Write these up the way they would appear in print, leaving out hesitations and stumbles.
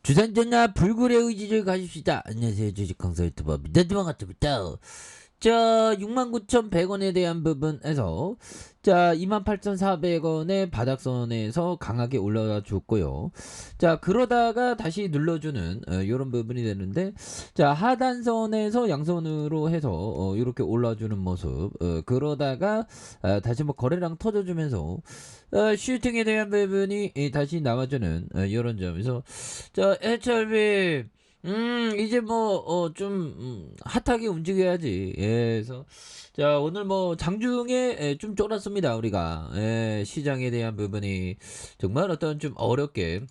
주산전화 불굴의 의지를 가집시다. 안녕하세요. 주식강사 유튜버 민단주방같습니다. 자, 69,100원에 대한 부분에서 자 28,400원의 바닥선에서 강하게 올라와 줬고요. 자, 그러다가 다시 눌러주는 이런 부분이 되는데, 자 하단선에서 양선으로 해서 이렇게 올라주는 모습, 그러다가 다시 뭐 거래량 터져주면서 슈팅에 대한 부분이 다시 나와주는 이런 점에서, 자 HRB 이제 뭐 좀 핫하게 움직여야지. 예, 그래서 자 오늘 뭐 장중에 좀 쫄았습니다 우리가. 예, 시장에 대한 부분이 정말 어떤 좀 어렵게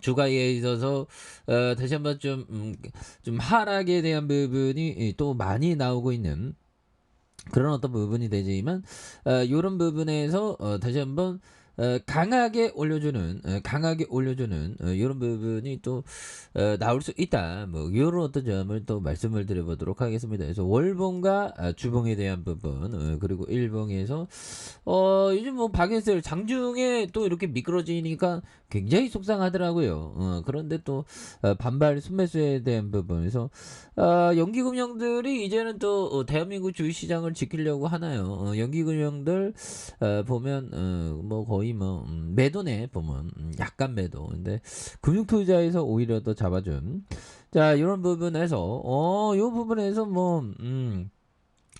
주가에 있어서 다시 한번 좀 하락에 대한 부분이 또 많이 나오고 있는 그런 어떤 부분이 되지만, 요런 부분에서 다시 한번 강하게 올려주는 요런 부분이 또 나올 수 있다. 뭐 요런 어떤 점을 또 말씀을 드려보도록 하겠습니다. 그래서 월봉과 주봉에 대한 부분, 그리고 일봉에서 요즘 뭐 박앤셀 장중에 또 이렇게 미끄러지니까 굉장히 속상하더라고요. 그런데 또 반발 순매수에 대한 부분에서 연기금융들이 이제는 또 대한민국 주식시장을 지키려고 하나요? 연기금융들 보면 뭐 거의 뭐 매도네 보면, 약간 매도. 근데 금융투자에서 오히려 더 잡아준, 자 이런 부분에서 요 부분에서 뭐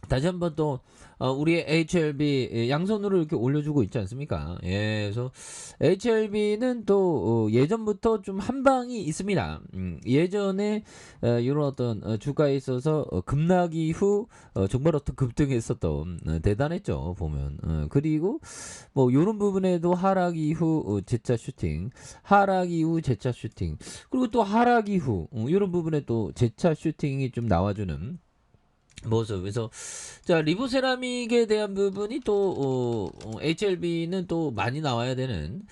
다시 한번 또 우리의 HLB 양손으로 이렇게 올려주고 있지 않습니까? 예, 그래서 HLB는 또 예전부터 좀 한방이 있습니다. 예전에 이런 어떤 주가에 있어서 급락 이후 정말 어떤 급등했었던, 대단했죠 보면. 그리고 뭐 이런 부분에도 하락 이후 재차 슈팅, 하락 이후 재차 슈팅, 그리고 또 하락 이후 이런 부분에 또 재차 슈팅이 좀 나와주는 모습. 그래서 자 리보세라믹에 대한 부분이 또 HLB는 또 많이 나와야 되는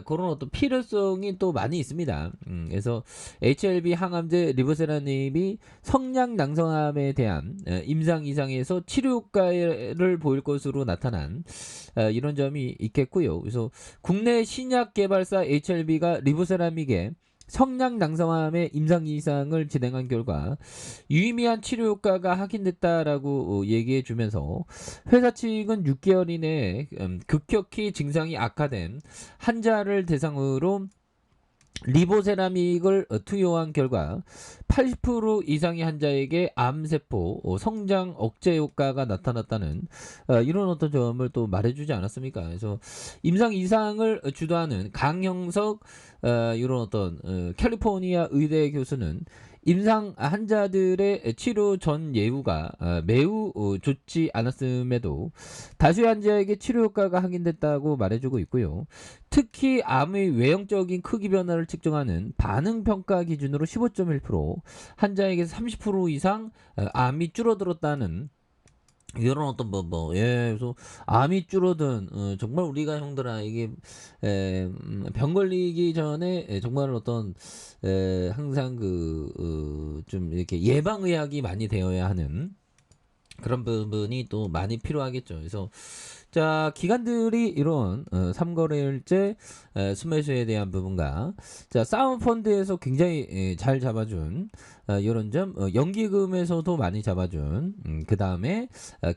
그런 어떤 필요성이 또 많이 있습니다. 그래서 HLB 항암제 리보세라믹이 성량 낭성암에 대한 임상 이상에서 치료 효과를 보일 것으로 나타난 이런 점이 있겠고요. 그래서 국내 신약 개발사 HLB가 리보세라믹에 성량 낭성암의 임상 이상을 진행한 결과 유의미한 치료 효과가 확인됐다라고 얘기해 주면서, 회사 측은 6개월 이내에 급격히 증상이 악화된 환자를 대상으로 리보세라믹을 투여한 결과 80% 이상의 환자에게 암세포 성장 억제 효과가 나타났다는 이런 어떤 점을 또 말해주지 않았습니까? 그래서 임상 이상을 주도하는 강형석 이런 어떤 캘리포니아 의대 교수는 임상 환자들의 치료 전 예후가 매우 좋지 않았음에도 다수의 환자에게 치료 효과가 확인됐다고 말해주고 있고요. 특히 암의 외형적인 크기 변화를 측정하는 반응 평가 기준으로 15.1%, 환자에게서 30% 이상 암이 줄어들었다는 이런 어떤 예, 그래서 암이 줄어든, 정말 우리가 형들아 이게 병 걸리기 전에 정말 어떤 항상 좀 이렇게 예방의학이 많이 되어야 하는 그런 부분이 또 많이 필요하겠죠. 그래서 자 기관들이 이런 3거래일제 순매수에 대한 부분과 자 사모펀드에서 굉장히 잘 잡아준 이런 점, 연기금에서도 많이 잡아준, 그 다음에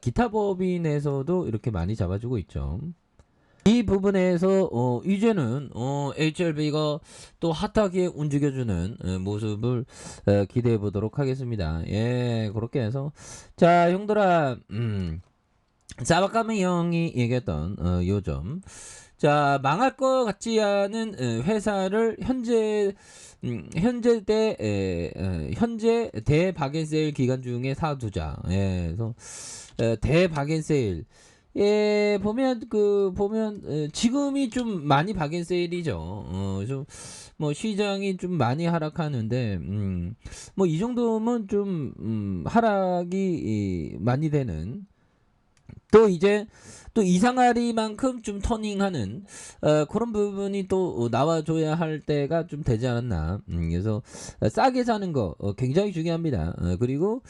기타 법인에서도 이렇게 많이 잡아주고 있죠. 이 부분에서 이제는 HLB가 또 핫하게 움직여주는 모습을 기대해 보도록 하겠습니다. 예, 그렇게 해서 자 형들아, 사바카미 형이 얘기했던 요점, 자 망할 것 같지 않은 회사를 현재 대박앤세일 기간 중에 사두자. 예, 그래서 대박앤세일, 예, 보면 지금이 좀 많이 박앤세일이죠. 좀 뭐 시장이 좀 많이 하락하는데, 뭐 이 정도면 좀 하락이 많이 되는, 또 이제 또 이상하리만큼 좀 터닝하는 그런 부분이 또 나와줘야 할 때가 좀 되지 않았나. 그래서 싸게 사는 거 굉장히 중요합니다. 그리고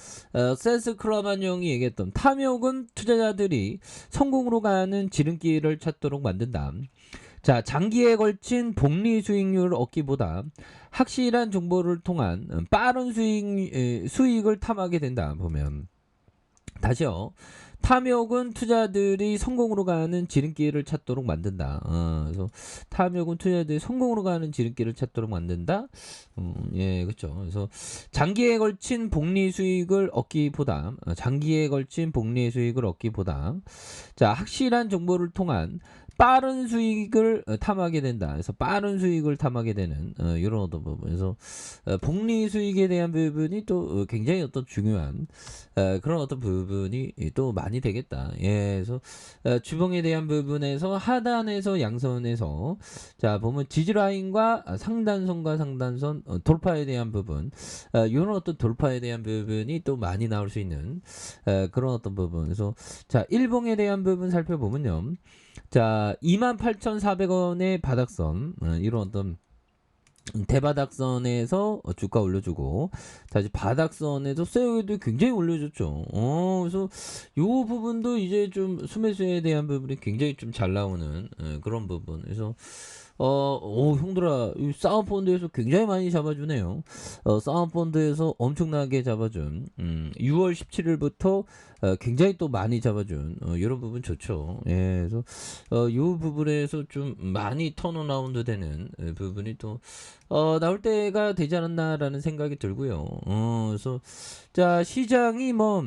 세스 클라만 형이 얘기했던 탐욕은 투자자들이 성공으로 가는 지름길을 찾도록 만든다. 자, 장기에 걸친 복리 수익률을 얻기보다 확실한 정보를 통한 빠른 수익을 탐하게 된다. 보면 다시요. 탐욕은 투자들이 성공으로 가는 지름길을 찾도록 만든다. 그래서 탐욕은 투자들이 성공으로 가는 지름길을 찾도록 만든다. 예, 그렇죠. 그래서 장기에 걸친 복리 수익을 얻기보다 장기에 걸친 복리 수익을 얻기보다 자, 확실한 정보를 통한 빠른 수익을 탐하게 된다. 그래서 빠른 수익을 탐하게 되는 이런 어떤 부분에서 복리 수익에 대한 부분이 또 굉장히 어떤 중요한 그런 어떤 부분이 또 많이 되겠다. 예, 그래서 주봉에 대한 부분에서 하단에서 양선에서 자 보면 지지라인과 상단선과 상단선 돌파에 대한 부분, 이런 어떤 돌파에 대한 부분이 또 많이 나올 수 있는 그런 어떤 부분. 그래서 자 일봉에 대한 부분 살펴보면요. 자 28,400원의 바닥선 이런 어떤 대바닥선에서 주가 올려주고 다시 바닥선에서 쇠고기도 굉장히 올려줬죠. 그래서 요 부분도 이제 좀 수매수에 대한 부분이 굉장히 좀 잘 나오는 그런 부분. 그래서 형들아, 이 싸움펀드에서 굉장히 많이 잡아주네요. 싸움펀드에서 엄청나게 잡아준, 6월 17일부터 굉장히 또 많이 잡아준, 이런 부분 좋죠. 예, 그래서, 요 부분에서 좀 많이 턴어라운드 되는 부분이 또, 나올 때가 되지 않았나라는 생각이 들고요. 그래서, 자, 시장이 뭐,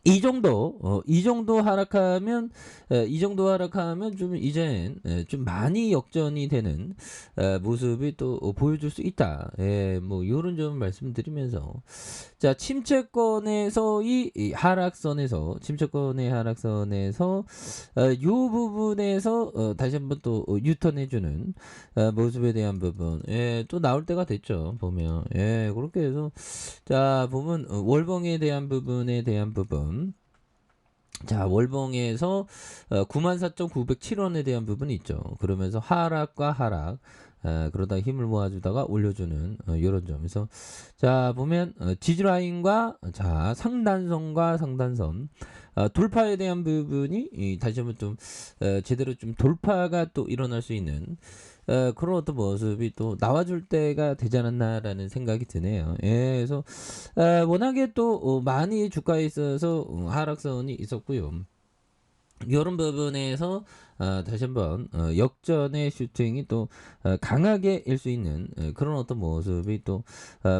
이 정도 하락하면, 이 정도 하락하면 좀 이젠 좀 많이 역전이 되는 모습이 또 보여줄 수 있다. 예, 뭐 요런 점 말씀드리면서 자 침체권에서 이 하락선에서 침체권의 하락선에서 요 부분에서 다시 한번 또 유턴해주는 모습에 대한 부분 또 나올 때가 됐죠. 보면 그렇게 해서 자 보면 월봉에 대한 부분에 대한 부분 자 월봉에서 94,907원에 대한 부분이 있죠. 그러면서 하락과 하락 그러다 힘을 모아주다가 올려주는 이런 점에서 자 보면 지지라인과 자 상단선과 상단선 돌파에 대한 부분이 다시 한번 좀 제대로 좀 돌파가 또 일어날 수 있는 그런 어떤 모습이 또 나와줄 때가 되지 않았나라는 생각이 드네요. 예, 그래서 워낙에 또 많이 주가에 있어서 하락선이 있었고요. 이런 부분에서 다시 한번 역전의 슈팅이 또 강하게 일 수 있는 그런 어떤 모습이 또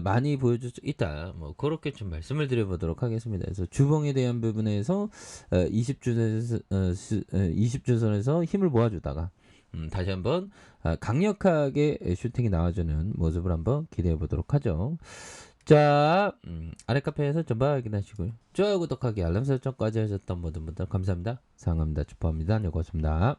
많이 보여줄 수 있다. 뭐 그렇게 좀 말씀을 드려보도록 하겠습니다. 그래서 주봉에 대한 부분에서 20주선에서 힘을 모아주다가 다시 한번 강력하게 슈팅이 나와주는 모습을 한번 기대해 보도록 하죠. 자, 아래 카페에서 전방 확인하시고요. 좋아요, 구독하기, 알람 설정까지 하셨던 모든 분들 감사합니다. 사랑합니다. 축하합니다. 고맙습니다.